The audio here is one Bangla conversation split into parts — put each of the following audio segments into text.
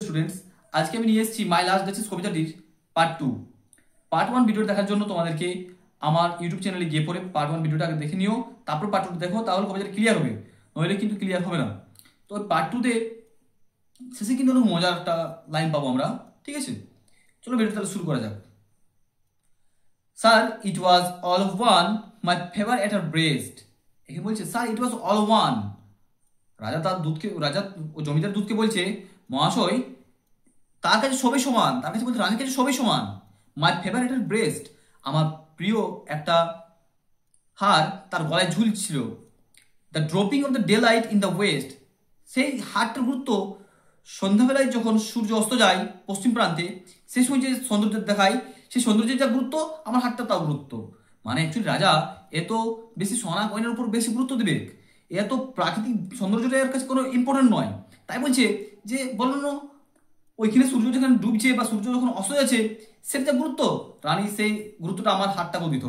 স্টুডেন্টস, আজকে আমি নিয়ে এসেছি মাই লাস্ট ডাচেস কবিতাটির পার্ট 2। পার্ট 1 ভিডিও দেখার জন্য তোমাদেরকে আমার ইউটিউব চ্যানেলে গিয়ে পড়ে পার্ট 1 ভিডিওটা আগে দেখে নিও, তারপর পার্ট 2 দেখো, তাহলে কবিতাটা ক্লিয়ার হবে, নইলে কিন্তু ক্লিয়ার হবে না। তো পার্ট 2 শেষে কিন্তু অনেক মজার একটা লাইন পাবো আমরা, ঠিক আছে? চলো ভিডিওটা তাহলে শুরু করা যাক। Sir it was all one my favour at our breast. এখানে বলছে sir it was all one. রাজা ও জমিদার দুধকে বলছে মহাশয় তার কাছে সবই সমান, তার কাছে বলছে রানীর কাছে সবই সমান। মাই ফেভার এট আর ব্রেস্ট, আমার প্রিয় একটা হার তার গলায় ঝুলছিল। The dropping of the daylight in the west, সেই হারটার গুরুত্ব সন্ধ্যাবেলায় যখন সূর্য অস্ত যায় পশ্চিম প্রান্তে, সেই সময় যে সৌন্দর্য দেখায়, সেই সৌন্দর্যের যা গুরুত্ব আমার হারটা তাও গুরুত্ব। মানে অ্যাকচুয়ালি রাজা এত বেশি সোনা গয়নার উপর বেশি গুরুত্ব দেবে, এত প্রাকৃতিক সৌন্দর্যটা এর কাছে কোনো ইম্পর্টেন্ট নয়। তাই বলছে যে বলল না ওইখানে সূর্য যখন ডুবছে বা সূর্য যখন অস্ত যাচ্ছে, সেটা যা গুরুত্ব রানী সেই গুরুত্বটা আমার হারটাকে দিত।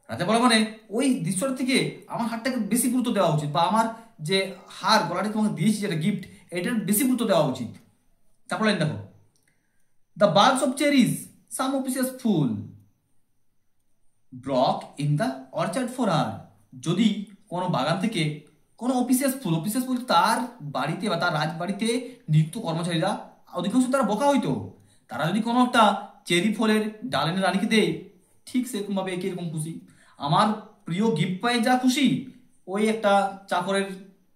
রাজা বলা মানে ওই দৃশ্যটা থেকে আমার হারটাকে বেশি গুরুত্ব দেওয়া উচিত, বা আমার যে হার গলাটা তোমাকে দিয়েছি যেটা গিফট, এটার বেশি গুরুত্ব দেওয়া উচিত। তারপর লাইন দেখো, the birds of cherries some officious fool broke in the orchard for her. যদি কোনো বাগান থেকে কোনো অফিসিয়াস ফুল, অফিসিয়াস ফুল তার বাড়িতে বা তার রাজবাড়িতে নিযুক্ত কর্মচারীরা অধিকাংশ তারা বোকা হইতো, তারা যদি কোনো একটা চেরি ফলের ডাল এনে রানীকে দেয়, ঠিক সেরকম ভাবে একই রকম খুশি। আমার প্রিয় গিফট পায়ে যা খুশি, ওই একটা চাকরের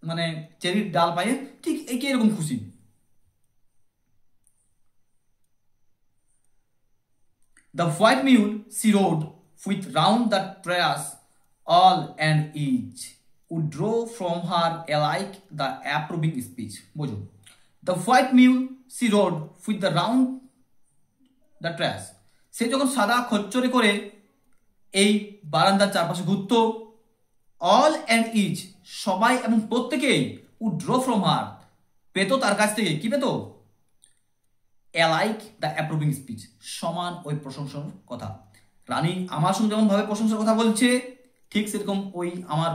মানে চেরির ডাল পায়ে ঠিক একই রকম খুশি। The white mule she rode with round the trass, all and each would draw from her alike the approving speech. বোঝো, the white mule she rode with the round the trass, সে যখন সাদা খচ্চরে করে এই বারান্দার চারপাশে ঘুরত, অল অ্যান্ড ইচ সবাই এবং প্রত্যেকেই উড ড্র ফ্রম হার পেত তার কাছ থেকে, কি পেত? অ্যালাইক দ্য অ্যাপ্রুভিং স্পিচ, সমান ওই প্রশংসার কথা। রানী আমার সঙ্গে যেমন ভাবে প্রশংসার কথা বলছে, ঠিক সেরকম ওই আমার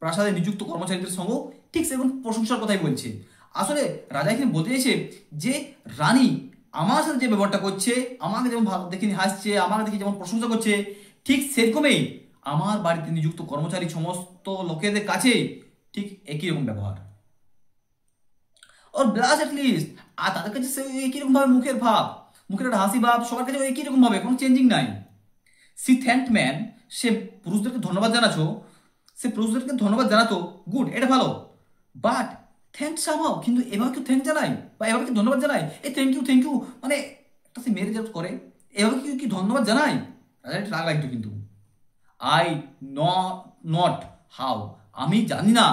প্রাসাদে নিযুক্ত কর্মচারীদের সঙ্গেও ঠিক সেরকম প্রশংসার কথাই বলছে। আসলে রাজা এখানে বলতে চাইছে যে রানী আমার সাথে যে ব্যবহারটা করছে, আমাকে যেমন দেখে হাসছে, আমাকে দেখে যেমন প্রশংসা করছে, ঠিক সেরকমই আমার বাড়িতে নিযুক্ত কর্মচারী সমস্ত লোকেদের কাছে ঠিক একই রকম ব্যবহার। ওর ব্লাশ অ্যাটলিস্ট, আর তাদের কাছে সে একই রকম ভাবে মুখের ভাব, মুখের একটা হাসি ভাব সবার কাছে একই রকম ভাবে, কোনো চেঞ্জিং নাই। সি থ্যাঙ্ক ম্যান, সে পুরুষদেরকে ধন্যবাদ জানাতো, সে পুরুষদেরকে ধন্যবাদ জানাতো, গুড, এটা ভালো। বাট থ্যাঙ্ক সামহাও, কিন্তু এভাবে কেউ থ্যাঙ্ক জানায় বা এভাবে কি ধন্যবাদ জানায়? এই থ্যাংক ইউ মানে একটা সে মেরে যাওয়া করে, এভাবে কেউ কি ধন্যবাদ জানায়? রাজার রাগ লাগতো কিন্তু। আই নট হাউ, আমি জানি না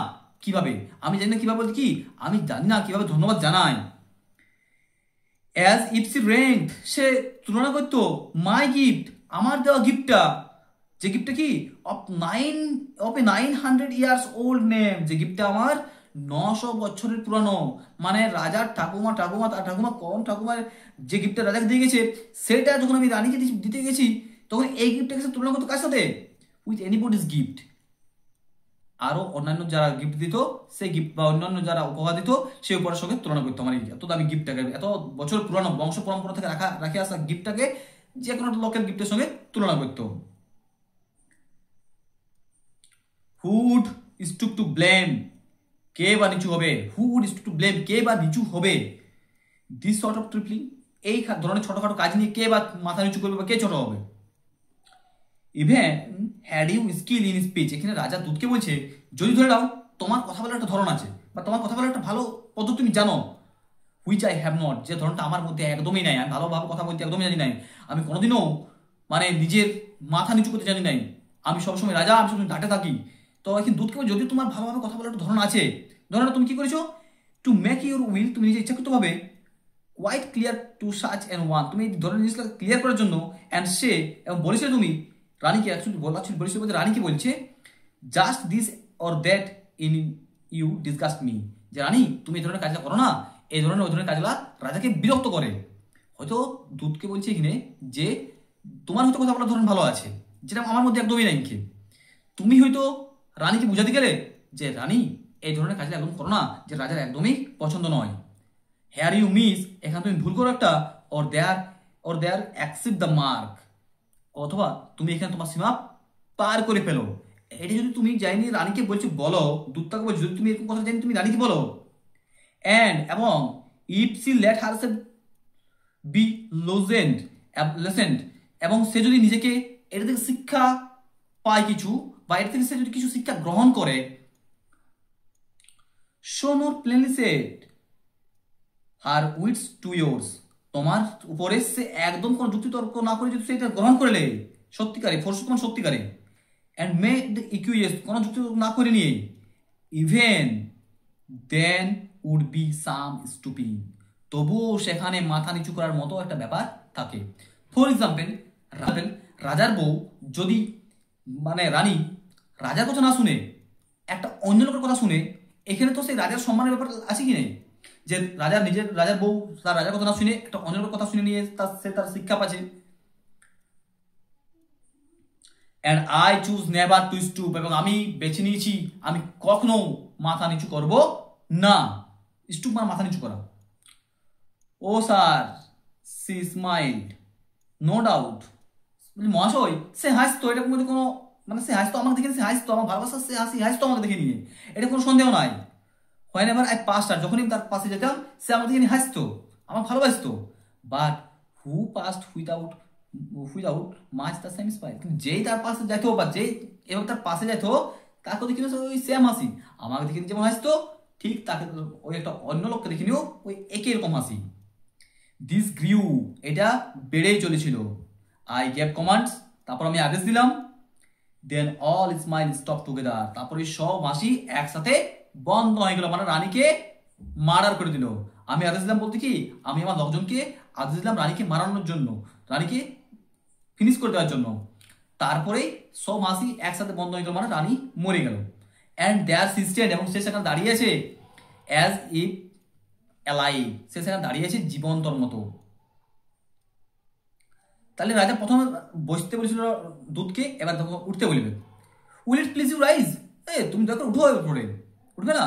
কিভাবে, আমি জানি না কিভাবে বলতে কি, আমি জানি না কিভাবে ধন্যবাদ জানাই। অ্যাজ ইফ সি র্যাঙ্ক, সে তুলনা করতো মাই গিফট, আমার দেওয়া গিফটটা, যে গিফটটা কি of A 900 years old name, যে গিফটটা আমার 900 বছরের পুরানো। মানে রাজার ঠাকুমা তার ঠাকুমা কোন ঠাকুমার যে গিফটটা রাজাকে দিয়ে গেছে, সেটা যখন আমি রানীকে দিতে গেছি, তখন এই গিফটটাকে সে তুলনা করতো কার সাথে? With anybody's gift. আরো অন্যান্য যারা গিফট দিত সেই গিফট বা অন্যান্য যারা উপহার দিত সেই উপহারের সঙ্গে তুলনা করতো। আমার এত দামি গিফটটাকে, এত বছর পুরানো বংশ পরম্পরা থেকে রাখে আসা গিফটটাকে যে কোনো লোকের গিফটের সঙ্গে তুলনা করতো। হুড স্টুপ টু ব্লেম, কে বা নিচু হবে? হুড স্টুপ টু ব্লেম, কে বা নিচু হবে? দিস সর্ট অফ ট্রিপলিং, এই ধরনের ছোটখাটো কাজ নিয়ে কে বা মাথা নিচু করবে বা কে ছোট হবে? Even had you skill in speech, এখানে রাজা দুধকে বলছে যদি ধরে নাও তোমার কথা বলার একটা ধরন আছে বা তোমার কথা বলার একটা ভালো পদ্ধতি তুমি জানো, হুইচ আই হ্যাভ নট, যে ধরনটা আমার মধ্যে একদমই নাই, আমি ভালোভাবে কথা বলতে একদমই জানি নাই, আমি কোনোদিনও মানে নিজের মাথা নিচু করতে জানি নাই, আমি সবসময় রাজা, আমি সবসময় ডাটে থাকি। তো এখন দুধকে যদি তোমার ভালোভাবে কথা বলার একটা ধরন আছে, ধরো তুমি কি করেছো, টু মেক ইউর উইল, তুমি নিজে ইচ্ছাকৃতভাবে quite clear to such and one, তুমি এই ধরনের জিনিসটাকে ক্লিয়ার করার জন্য, অ্যান্ড সে, এবং বলেছিলে তুমি রানীকে, অ্যাকচুয়ালি বলেছিল বলতে রানীকে বলছে just this or that in you disgust me, যে রানী তুমি এই ধরনের কাজটা করো না, এই ধরনের ওই ধরনের কাজগুলা রাজাকে বিরক্ত করে। হয়তো দুধকে বলছে এখানে যে তোমার হয়তো কথা বলার ধরন ভালো আছে, যেটা আমার মধ্যে একদমই নাই, তুমি হয়তো রানীকে বুঝাতে গেলে যে রানী এই ধরনের কাজটা একদম করো না, যে রাজার একদমই পছন্দ নয়। হেয়ার ইউ মিস, এখানে তুমি ভুল করো একটা, or there accept the mark, অথবা তুমি এখানে তোমার সীমা পার করে ফেলো। এটা যদি তুমি যাইনি রানীকে বলছো বলো, দূতটাকে বলছো যদি তুমি এরকম কথা জানি তুমি রানীকে বলো। এবং if she let herself be lessoned, এবং সে যদি নিজেকে এটা থেকে শিক্ষা পায় কিছু, বা এর থেকে সে যদি কিছু শিক্ষা গ্রহণ করে, শো নোট প্লেনলি সেড হার উইটস টু ইয়ার্স, তোমার উপরে সে একদম কোনো যুক্তি তর্ক না করে যদি সে এটা গ্রহণ করলে সত্যিকারে ফোর্স সত্যিকারে, অ্যান্ড মে দ্য ইকুইয়েস, কোনো যুক্তি না করে নিয়ে, even then would be some stooping, তবুও সেখানে মাথা নিচু করার মতো একটা ব্যাপার থাকে। ফর এক্সাম্পল, রাজার বউ যদি মানে রানী রাজার কথা না শুনে একটা অন্য লোকের কথা শুনে, এখানে তো সেই রাজার সম্মানের ব্যাপার আছে কি নেই, যে রাজার বউ তার রাজার কথা না শুনে একটা অন্য লোকের কথা শুনে নিয়ে সে তার শিক্ষা পাচ্ছে। And I choose never to stoop, এবং আমি বেছে নিয়েছি আমি কখনো মাথা নিচু করব না। স্টুপ মানে মাথা নিচু করা। Oh sir, she smiled, no doubt, মহাশয় সে হাসতো, এটা কোনো মানে সে হাসতো আমাকে দেখে, সে হাসতো আমার ভালোবাসা, সে হাসতো আমাকে দেখে নিয়ে, এটা কোনো সন্দেহ নাই। হোয়েন এভার আই পাস্ট হার, যখনই তার পাশে যেতাম সে আমাকে দেখে নিয়ে হাসতো, আমার ভালোবাসতো। But who past without much the same smile, কিন্তু যেই তার পাশে যেত বা যেই এবং তার পাশে যেত তাকে দেখে ওই সেম হাসি, আমাকে দেখে যেমন হাসতো ঠিক তাকে ওই একটা অন্য লোককে দেখে নিয়েও ওই একই রকম হাসি। দিস গ্রিউ, এটা বেড়েই চলেছিল। আই গেভ কমান্ডস, তারপর আমি আদেশ দিলাম। দেন অল স্মাইল স্টপ টুগেদার, তারপরে সব হাসি একসাথে বন্ধ হয়ে গেল, মানে রানীকে মার্ডার করে দিল। আমি আদেশ দিলাম বলতে কি, আমি আমার লোকজনকে আদেশ দিলাম রানীকে মারানোর জন্য, রানীকে ফিনিশ করে দেওয়ার জন্য। তারপরে সব হাসি একসাথে বন্ধ হয়ে গেল, মানে রানী মরে গেল। অ্যান্ড দেয়ার সিস্টেড, এবং সে সেখানে দাঁড়িয়ে আছে অ্যাজ ইফ অ্যালাইভ, সে সেখানে দাঁড়িয়ে আছে জীবন্তর মতো। তাহলে রাজা প্রথমে বসতে বলেছিল দুধকে, এবার দেখো উঠতে বলবে। Will it please you rise, তুমি দেখো উঠো, উপরে উঠবে না।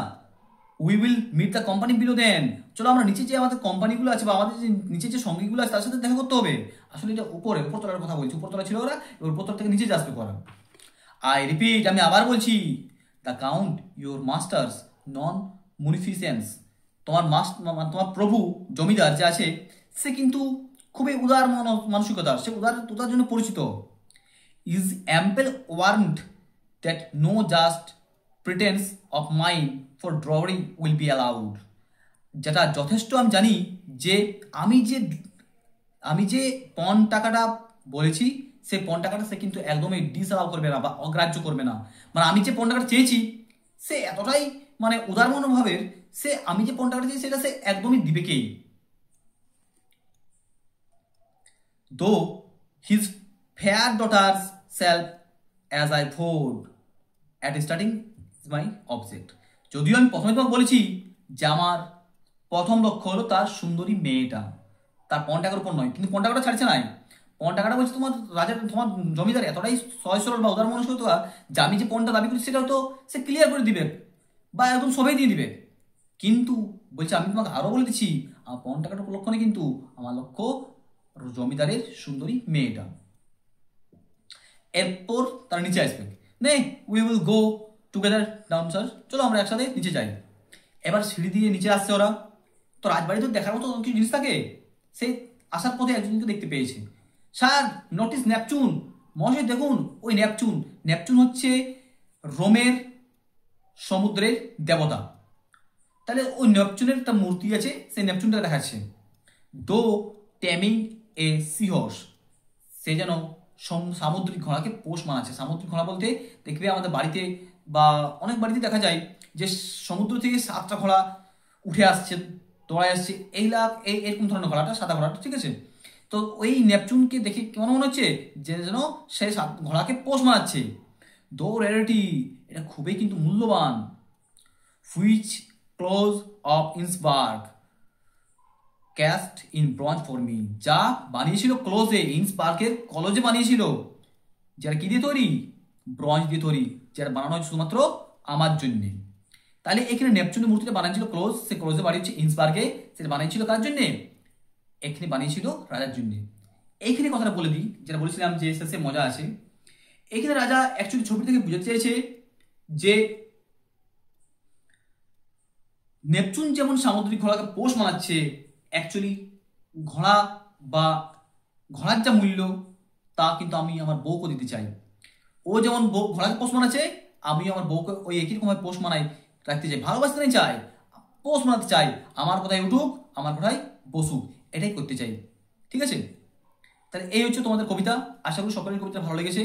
We will meet the company below then, চলো আমরা নিচে যে আমাদের কোম্পানিগুলো আছে বা আমাদের যে নিচে যে সঙ্গীগুলো আছে তার সাথে দেখা করতে হবে। আসলে এটা উপরতলার কথা বলছি, উপরতলা ছিল ওরা, এবার উপরতলা থেকে নিচে আসবে করা। আই রিপিট, আমি আবার বলছি, দ্য কাউন্ট ইউর মাস্টার্স নন মুনিফিসেন্স, তোমার প্রভু জমিদার যে আছে সে কিন্তু খুবই উদার মানসিকতার, সে উদার জন্য পরিচিত। Is ample warrant that no just pretence of mine for dowry will be allowed, যেটা যথেষ্ট আমি জানি যে আমি যে পণ টাকাটা বলেছি সেই পণ টাকাটা সে কিন্তু একদমই ডিসঅ্যালাউ করবে না বা অগ্রাহ্য করবে না। মানে আমি যে পণ টাকাটা চেয়েছি সে এতটাই মানে উদার মনোভাবের, সে আমি যে পণ টাকাটা চেয়েছি সেটা সে একদমই দিবেকেই। Though his fair daughter's self as I vowed at starting is my object, যদিও আমি প্রথমে তোমাকে বলেছি যে আমার প্রথম লক্ষ্য হলো তার সুন্দরী মেয়েটা, তার পণ টাকার উপর নয়, কিন্তু পণ টাকাটা ছাড়ছে নাই। পণ টাকাটা বলছে তোমার তোমার জমিদার এতটাই সহজ সরল বা উদার মনস্কতা যে আমি যে পণটা দাবি করছি সেটাও তো সে ক্লিয়ার করে দিবে বা একদম সবাই দিয়ে দিবে, কিন্তু বলছে আমি তোমাকে আরো বলে দিচ্ছি আমার পণ টাকাটার লক্ষ্য নেই, কিন্তু আমার লক্ষ্য জমিদারের সুন্দরী মেয়েটা। এরপর তারা নিচে আসবে, নে we will go together down sir, চলো আমরা একসাথে নিচে যাই। এবার সিঁড়ি দিয়ে নিচে আসছে ওরা, তো রাজবাড়ি তো দেখার মতো কিছু জিনিস থাকে, সেই আসার পথে একজনকে দেখতে পেয়েছে। স্যার নোটিস নেপচুন, মহাশয় দেখুন ওই নেপচুন হচ্ছে রোমের সমুদ্রের দেবতা। তাহলে ওই নেপচুনের একটা মূর্তি আছে, সেই নেপচুনটা দেখাচ্ছে। দো টেমিং এ সিহর্স, সে যেন সামুদ্রিক ঘোড়াকে পোষ মানাচ্ছে। সামুদ্রিক ঘোড়া বলতে দেখবে আমাদের বাড়িতে বা অনেক বাড়িতে দেখা যায় যে সমুদ্র থেকে 7টা ঘোড়া উঠে আসছে, দৌড়ায় আসছে, এরকম ধরনের ঘোড়াটা, সাদা ঘোড়াটা, ঠিক আছে। তো ওই নেপচুনকে দেখে কেমন মনে হচ্ছে যে যেন সে ঘোড়াকে পোষ মানাচ্ছে। দো রেয়ারিটি, এটা খুবই কিন্তু মূল্যবান। Which close of ইন্সবার্গ cast in bronze for me, যা বানিয়েছিল ক্লোজে, ইন্সবার্গের কলেজে বানিয়েছিল, যারা কি দিয়ে তৈরি, ব্রঞ্জ দিয়ে তৈরি, যারা বানানো হয়েছে শুধুমাত্র আমার জন্যে। তাহলে এখানে নেপচুনের মূর্তিটা বানিয়েছিল ক্লোজ, সে ক্লোজে বানিয়েছে ইন্সবার্গে, সেটা বানিয়েছিল কার জন্যে? এখানে বানিয়েছিল রাজার জন্য। এইখানে কথাটা বলে দিই, যেটা বলেছিলাম যে শেষে মজা আছে। এখানে রাজা অ্যাকচুয়ালি ছবি থেকে বুঝাতে চাইছে যে নেপচুন যেমন সামুদ্রিক ঘোড়াকে পোষ মানাচ্ছে, অ্যাকচুয়ালি ঘোড়া বা ঘোড়ার যা মূল্য তা কিন্তু আমি আমার বউকে দিতে চাই। ও যেমন বউ ঘোড়াকে পোষ মানাচ্ছে, আমি আমার বউকে ওই একই রকমভাবে পোষ মানাই রাখতে চাই, ভালোবাসতে নাই চাই, পোষ মানাতে চাই, আমার কথায় উঠুক, আমার কথায় বসুক, এটাই করতে চাই। ঠিক আছে, তাহলে এই হচ্ছে তোমাদের কবিতা। আশা করি সকলের কবিতা ভালো লেগেছে।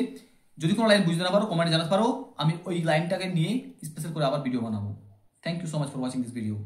যদি কোনো লাইন বুঝতে না পারো কমেন্টে জানাতে পারো, আমি ওই লাইনটাকে নিয়ে স্পেশাল করে আবার ভিডিও বানাবো। Thank you so much for watching this video.